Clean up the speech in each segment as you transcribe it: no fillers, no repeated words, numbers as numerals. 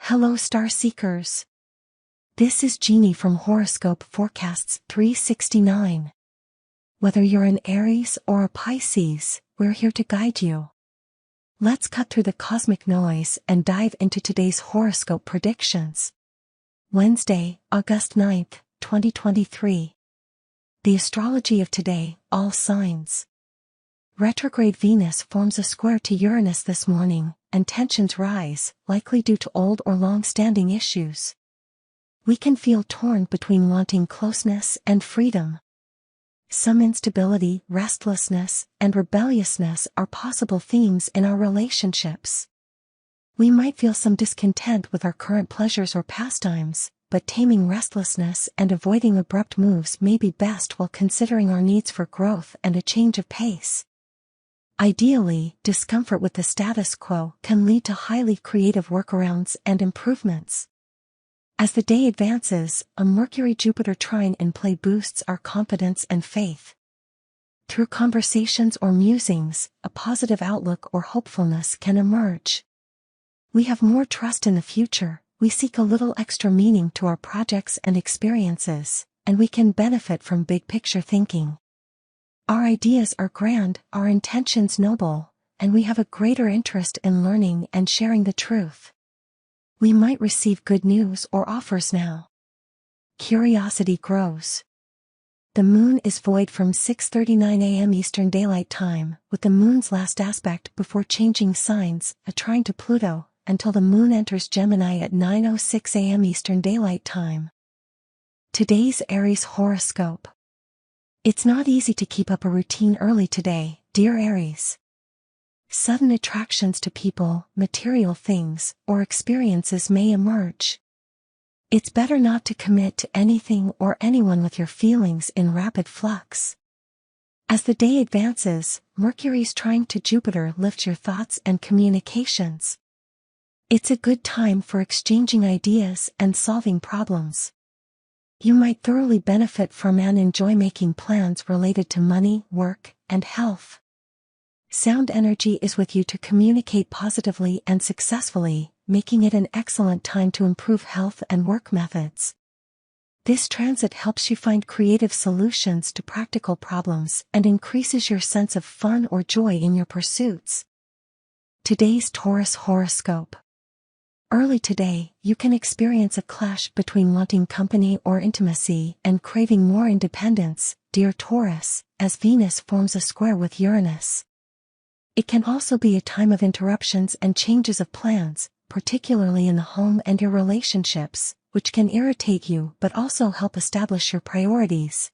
Hello star seekers. This is Jeannie from Horoscope Forecasts 369. Whether you're an Aries or a Pisces, we're here to guide you. Let's cut through the cosmic noise and dive into today's horoscope predictions. Wednesday, August 9th, 2023. The astrology of today, all signs. Retrograde Venus forms a square to Uranus this morning, and tensions rise, likely due to old or long-standing issues. We can feel torn between wanting closeness and freedom. Some instability, restlessness, and rebelliousness are possible themes in our relationships. We might feel some discontent with our current pleasures or pastimes, but taming restlessness and avoiding abrupt moves may be best while considering our needs for growth and a change of pace. Ideally, discomfort with the status quo can lead to highly creative workarounds and improvements. As the day advances, a Mercury-Jupiter trine in play boosts our confidence and faith. Through conversations or musings, a positive outlook or hopefulness can emerge. We have more trust in the future, we seek a little extra meaning to our projects and experiences, and we can benefit from big-picture thinking. Our ideas are grand, our intentions noble, and we have a greater interest in learning and sharing the truth. We might receive good news or offers now. Curiosity grows. The moon is void from 6:39 a.m. Eastern Daylight Time, with the moon's last aspect before changing signs, a trine to Pluto, until the moon enters Gemini at 9:06 a.m. Eastern Daylight Time. Today's Aries horoscope. It's not easy to keep up a routine early today, dear Aries. Sudden attractions to people, material things, or experiences may emerge. It's better not to commit to anything or anyone with your feelings in rapid flux. As the day advances, Mercury's trine to Jupiter lifts your thoughts and communications. It's a good time for exchanging ideas and solving problems. You might thoroughly benefit from and enjoy making plans related to money, work, and health. Sound energy is with you to communicate positively and successfully, making it an excellent time to improve health and work methods. This transit helps you find creative solutions to practical problems and increases your sense of fun or joy in your pursuits. Today's Taurus horoscope. Early today, you can experience a clash between wanting company or intimacy and craving more independence, dear Taurus, as Venus forms a square with Uranus. It can also be a time of interruptions and changes of plans, particularly in the home and your relationships, which can irritate you but also help establish your priorities.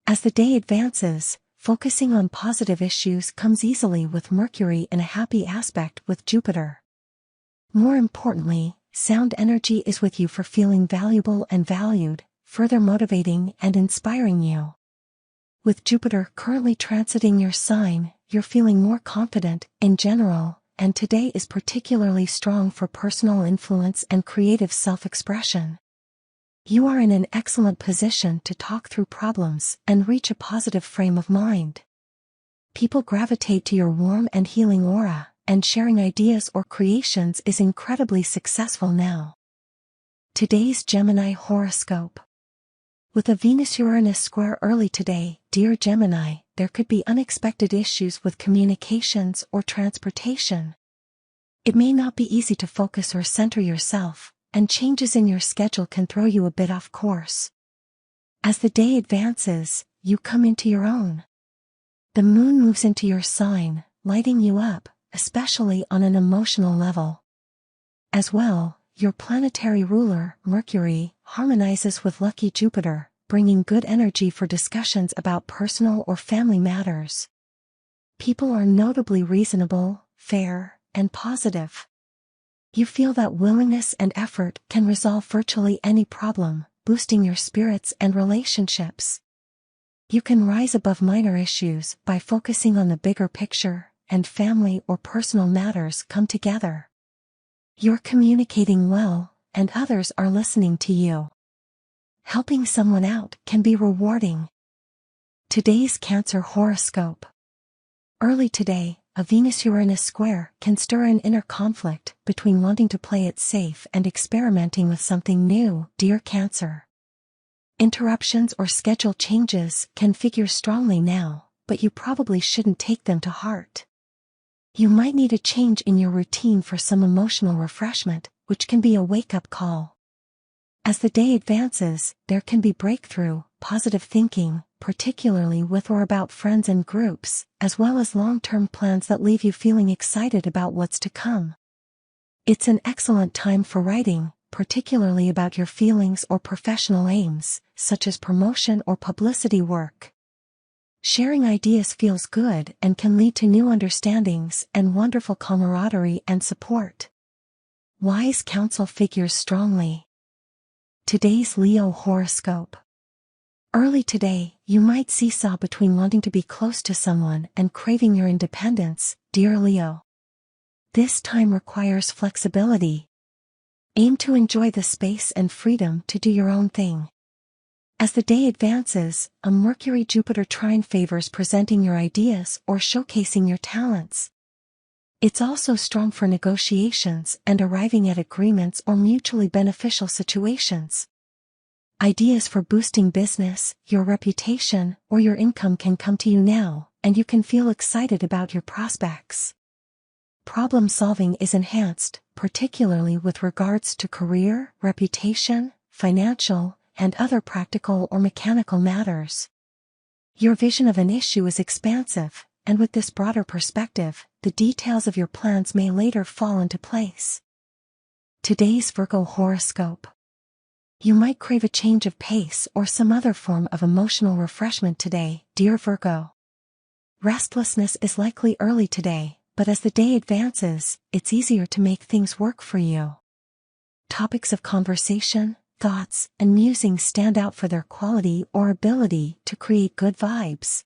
As the day advances, focusing on positive issues comes easily with Mercury in a happy aspect with Jupiter. More importantly, sound energy is with you for feeling valuable and valued, further motivating and inspiring you. With Jupiter currently transiting your sign, you're feeling more confident, in general, and today is particularly strong for personal influence and creative self-expression. You are in an excellent position to talk through problems and reach a positive frame of mind. People gravitate to your warm and healing aura, and sharing ideas or creations is incredibly successful now. Today's Gemini horoscope. With a Venus-Uranus square early today, dear Gemini, there could be unexpected issues with communications or transportation. It may not be easy to focus or center yourself, and changes in your schedule can throw you a bit off course. As the day advances, you come into your own. The moon moves into your sign, lighting you up, especially on an emotional level. As well, your planetary ruler, Mercury, harmonizes with lucky Jupiter, bringing good energy for discussions about personal or family matters. People are notably reasonable, fair, and positive. You feel that willingness and effort can resolve virtually any problem, boosting your spirits and relationships. You can rise above minor issues by focusing on the bigger picture, and family or personal matters come together. You're communicating well, and others are listening to you. Helping someone out can be rewarding. Today's Cancer horoscope. Early today, a Venus-Uranus square can stir an inner conflict between wanting to play it safe and experimenting with something new, dear Cancer. Interruptions or schedule changes can figure strongly now, but you probably shouldn't take them to heart. You might need a change in your routine for some emotional refreshment, which can be a wake-up call. As the day advances, there can be breakthrough, positive thinking, particularly with or about friends and groups, as well as long-term plans that leave you feeling excited about what's to come. It's an excellent time for writing, particularly about your feelings or professional aims, such as promotion or publicity work. Sharing ideas feels good and can lead to new understandings and wonderful camaraderie and support. Wise counsel figures strongly. Today's Leo horoscope. Early today, you might seesaw between wanting to be close to someone and craving your independence, dear Leo. This time requires flexibility. Aim to enjoy the space and freedom to do your own thing. As the day advances, a Mercury-Jupiter trine favors presenting your ideas or showcasing your talents. It's also strong for negotiations and arriving at agreements or mutually beneficial situations. Ideas for boosting business, your reputation, or your income can come to you now, and you can feel excited about your prospects. Problem solving is enhanced, particularly with regards to career, reputation, financial, and other practical or mechanical matters. Your vision of an issue is expansive, and with this broader perspective, the details of your plans may later fall into place. Today's Virgo horoscope. You might crave a change of pace or some other form of emotional refreshment today, dear Virgo. Restlessness is likely early today, but as the day advances, it's easier to make things work for you. Topics of conversation, thoughts, and musings stand out for their quality or ability to create good vibes.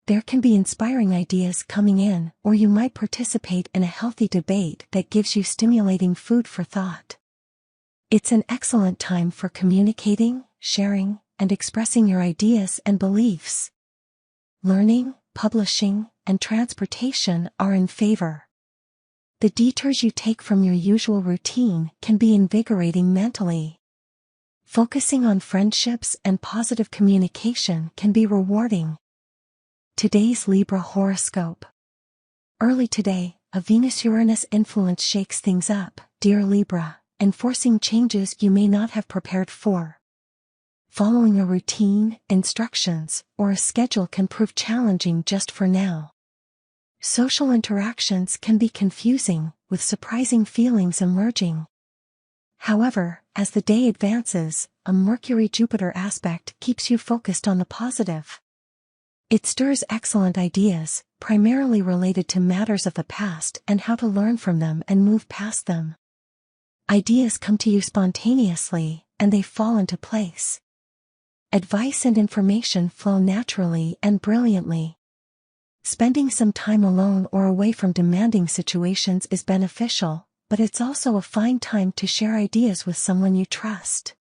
There can be inspiring ideas coming in, or you might participate in a healthy debate that gives you stimulating food for thought. It's an excellent time for communicating, sharing, and expressing your ideas and beliefs. Learning, publishing, and transportation are in favor. The detours you take from your usual routine can be invigorating mentally. Focusing on friendships and positive communication can be rewarding. Today's Libra horoscope. Early today, a Venus-Uranus influence shakes things up, dear Libra, enforcing changes you may not have prepared for. Following a routine, instructions, or a schedule can prove challenging just for now. Social interactions can be confusing, with surprising feelings emerging. However, as the day advances, a Mercury-Jupiter aspect keeps you focused on the positive. It stirs excellent ideas, primarily related to matters of the past and how to learn from them and move past them. Ideas come to you spontaneously, and they fall into place. Advice and information flow naturally and brilliantly. Spending some time alone or away from demanding situations is beneficial, but it's also a fine time to share ideas with someone you trust.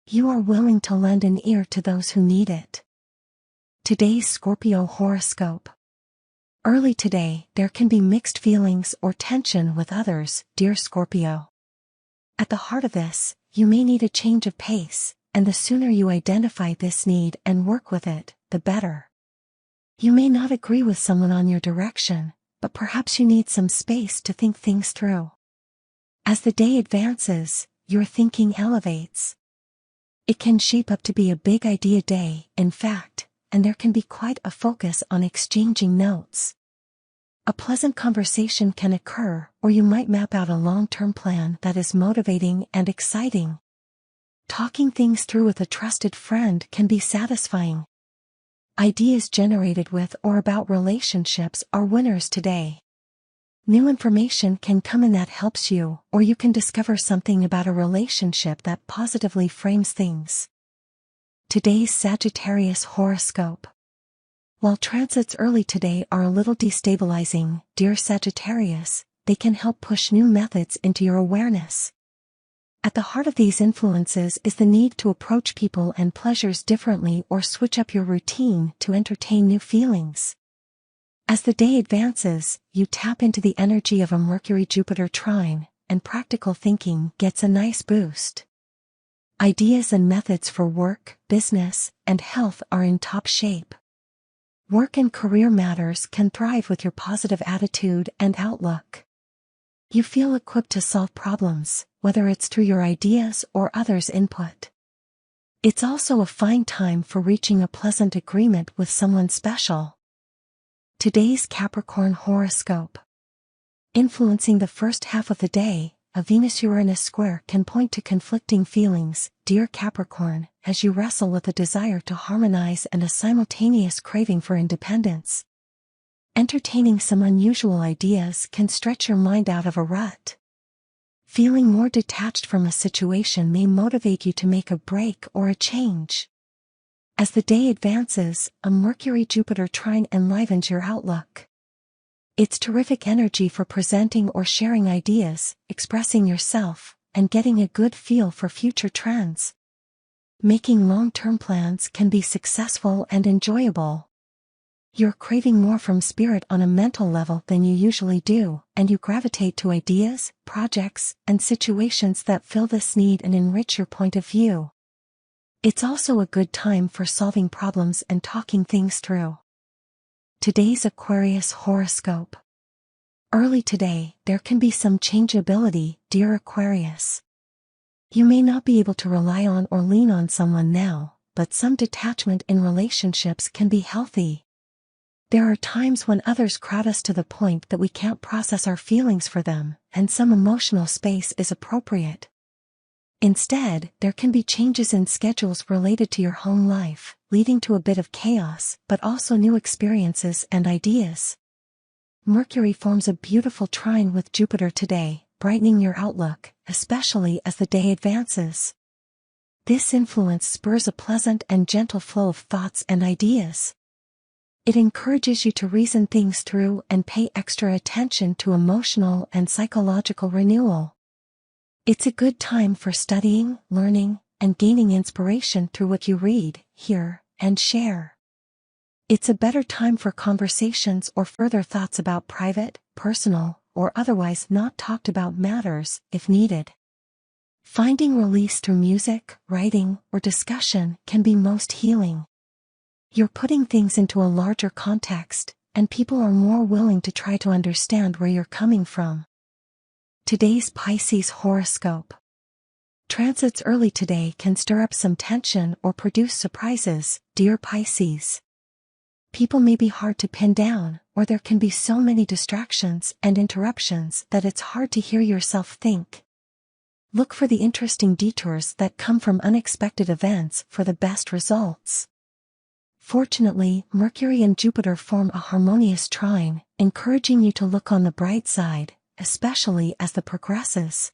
You are willing to lend an ear to those who need it. Today's Scorpio horoscope. Early today, there can be mixed feelings or tension with others, dear Scorpio. At the heart of this, you may need a change of pace, and the sooner you identify this need and work with it, the better. You may not agree with someone on your direction, but perhaps you need some space to think things through. As the day advances, your thinking elevates. It can shape up to be a big idea day, in fact, and there can be quite a focus on exchanging notes. A pleasant conversation can occur, or you might map out a long-term plan that is motivating and exciting. Talking things through with a trusted friend can be satisfying. Ideas generated with or about relationships are winners today. New information can come in that helps you, or you can discover something about a relationship that positively frames things. Today's Sagittarius horoscope. While transits early today are a little destabilizing, dear Sagittarius, they can help push new methods into your awareness. At the heart of these influences is the need to approach people and pleasures differently or switch up your routine to entertain new feelings. As the day advances, you tap into the energy of a Mercury-Jupiter trine, and practical thinking gets a nice boost. Ideas and methods for work, business, and health are in top shape. Work and career matters can thrive with your positive attitude and outlook. You feel equipped to solve problems, whether it's through your ideas or others' input. It's also a fine time for reaching a pleasant agreement with someone special. Today's Capricorn horoscope. Influencing the first half of the day, a Venus-Uranus square can point to conflicting feelings, dear Capricorn, as you wrestle with a desire to harmonize and a simultaneous craving for independence. Entertaining some unusual ideas can stretch your mind out of a rut. Feeling more detached from a situation may motivate you to make a break or a change. As the day advances, a Mercury-Jupiter trine enlivens your outlook. It's terrific energy for presenting or sharing ideas, expressing yourself, and getting a good feel for future trends. Making long-term plans can be successful and enjoyable. You're craving more from spirit on a mental level than you usually do, and you gravitate to ideas, projects, and situations that fill this need and enrich your point of view. It's also a good time for solving problems and talking things through. Today's Aquarius horoscope. Early today, there can be some changeability, dear Aquarius. You may not be able to rely on or lean on someone now, but some detachment in relationships can be healthy. There are times when others crowd us to the point that we can't process our feelings for them, and some emotional space is appropriate. Instead, there can be changes in schedules related to your home life, leading to a bit of chaos, but also new experiences and ideas. Mercury forms a beautiful trine with Jupiter today, brightening your outlook, especially as the day advances. This influence spurs a pleasant and gentle flow of thoughts and ideas. It encourages you to reason things through and pay extra attention to emotional and psychological renewal. It's a good time for studying, learning, and gaining inspiration through what you read, hear, and share. It's a better time for conversations or further thoughts about private, personal, or otherwise not talked about matters, if needed. Finding release through music, writing, or discussion can be most healing. You're putting things into a larger context, and people are more willing to try to understand where you're coming from. Today's Pisces horoscope. Transits early today can stir up some tension or produce surprises, dear Pisces. People may be hard to pin down, or there can be so many distractions and interruptions that it's hard to hear yourself think. Look for the interesting detours that come from unexpected events for the best results. Fortunately, Mercury and Jupiter form a harmonious trine, encouraging you to look on the bright side, especially as the progresses.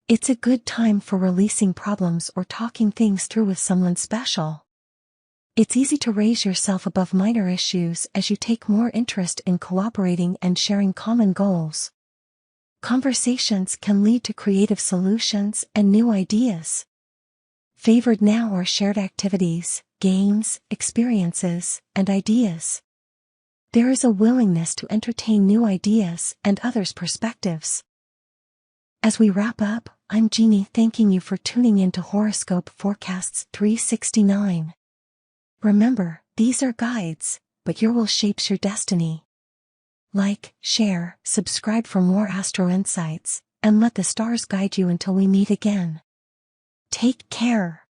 It's a good time for releasing problems or talking things through with someone special. It's easy to raise yourself above minor issues as you take more interest in cooperating and sharing common goals. Conversations can lead to creative solutions and new ideas. Favored now are shared activities, games, experiences, and ideas. There is a willingness to entertain new ideas and others' perspectives. As we wrap up, I'm Jeannie thanking you for tuning in to Horoscope Forecasts 369. Remember, these are guides, but your will shapes your destiny. Like, share, subscribe for more astro insights, and let the stars guide you until we meet again. Take care.